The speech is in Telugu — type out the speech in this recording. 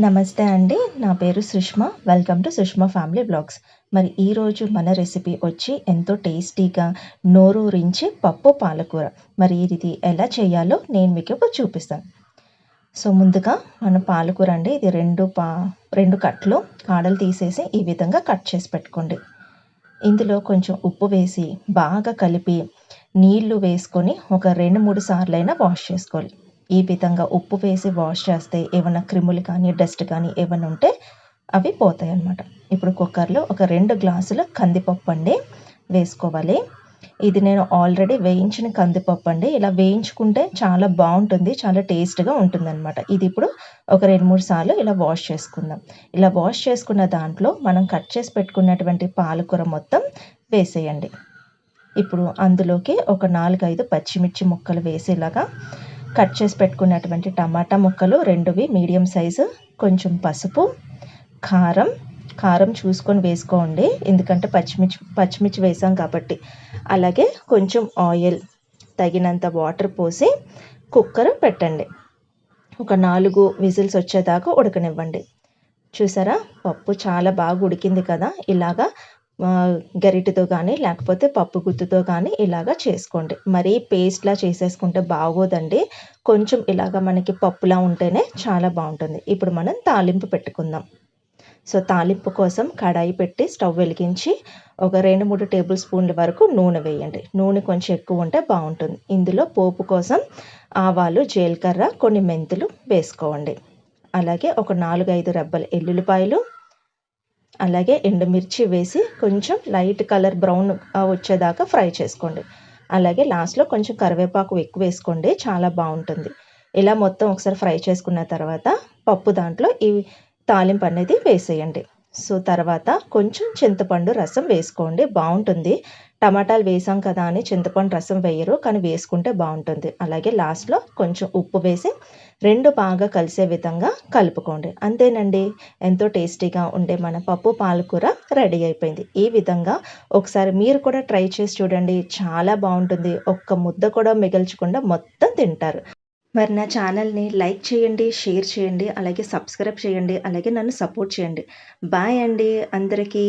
నమస్తే అండి. నా పేరు Sushma. Welcome to Sushma family vlogs. మరి ఈరోజు మన రెసిపీ వచ్చి ఎంతో టేస్టీగా నోరూరించే పప్పు పాలకూర. మరి ఇది ఎలా చేయాలో నేను మీకు ఇప్పుడు చూపిస్తాను. సో ముందుగా మన పాలకూర అండి, ఇది రెండు కట్లు కాడలు తీసేసి ఈ విధంగా కట్ చేసి పెట్టుకోండి. ఇందులో కొంచెం ఉప్పు వేసి బాగా కలిపి నీళ్లు వేసుకొని ఒక 2-3 సార్లైనా వాష్ చేసుకోవాలి. ఈ విధంగా ఉప్పు వేసి వాష్ చేస్తే ఏమైనా క్రిములు కానీ డస్ట్ కానీ ఏమైనా ఉంటే అవి పోతాయి అన్నమాట. ఇప్పుడు కుక్కర్లో ఒక 2 గ్లాసుల కందిపప్పు అండి వేసుకోవాలి. ఇది నేను ఆల్రెడీ వేయించిన కందిపప్పు అండి. ఇలా వేయించుకుంటే చాలా బాగుంటుంది, చాలా టేస్ట్గా ఉంటుందన్నమాట. ఇది ఇప్పుడు ఒక 2-3 సార్లు ఇలా వాష్ చేసుకుందాం. ఇలా వాష్ చేసుకున్న దాంట్లో మనం కట్ చేసి పెట్టుకున్నటువంటి పాలకూర మొత్తం వేసేయండి. ఇప్పుడు అందులోకి ఒక 4-5 పచ్చిమిర్చి ముక్కలు వేసేలాగా కట్ చేసి పెట్టుకున్నటువంటి టమాటా ముక్కలు 2 మీడియం సైజు, కొంచెం పసుపు, కారం చూసుకొని వేసుకోండి, ఎందుకంటే పచ్చిమిర్చి వేసాం కాబట్టి. అలాగే కొంచెం ఆయిల్, తగినంత వాటర్ పోసి కుక్కర్ పెట్టండి. ఒక 4 విజిల్స్ వచ్చేదాకా ఉడకనివ్వండి. చూసారా, పప్పు చాలా బాగా ఉడికింది కదా. ఇలాగా గరిటెతో కానీ లేకపోతే పప్పు గుత్తుతో కానీ ఇలాగా చేసుకోండి. మరీ పేస్ట్లా చేసేసుకుంటే బాగోదండి. కొంచెం ఇలాగ మనకి పప్పులా ఉంటేనే చాలా బాగుంటుంది. ఇప్పుడు మనం తాలింపు పెట్టుకుందాం. సో తాలింపు కోసం కడాయి పెట్టి స్టవ్ వెలిగించి ఒక 2-3 టేబుల్ స్పూన్ల వరకు నూనె వేయండి. నూనె కొంచెం ఎక్కువ ఉంటే బాగుంటుంది. ఇందులో పోపు కోసం ఆవాలు, జీలకర్ర, కొన్ని మెంతులు వేసుకోండి. అలాగే ఒక 4-5 రెబ్బలు ఎల్లుల్లిపాయలు, అలాగే ఎండుమిర్చి వేసి కొంచెం లైట్ కలర్ బ్రౌన్ వచ్చేదాకా ఫ్రై చేసుకోండి. అలాగే లాస్ట్లో కొంచెం కరివేపాకు ఎక్కువ వేసుకోండి, చాలా బాగుంటుంది. ఇలా మొత్తం ఒకసారి ఫ్రై చేసుకున్న తర్వాత పప్పు దాంట్లో ఈ తాలింపు అనేది వేసేయండి. సో తర్వాత కొంచెం చింతపండు రసం వేసుకోండి, బాగుంటుంది. టమాటాలు వేసాం కదా అని చింతపండు రసం వేయరు, కానీ వేసుకుంటే బాగుంటుంది. అలాగే లాస్ట్లో కొంచెం ఉప్పు వేసి 2 బాగా కలిసే విధంగా కలుపుకోండి. అంతేనండి, ఎంతో టేస్టీగా ఉండే మన పప్పు పాలకూర రెడీ అయిపోయింది. ఈ విధంగా ఒకసారి మీరు కూడా ట్రై చేసి చూడండి, చాలా బాగుంటుంది. ఒక్క ముద్ద కూడా మిగల్చకుండా మొత్తం తింటారు. మరి నా ఛానల్ని లైక్ చేయండి, షేర్ చేయండి, అలాగే సబ్స్క్రైబ్ చేయండి, అలాగే నన్ను సపోర్ట్ చేయండి. బాయ్ అండి అందరికీ.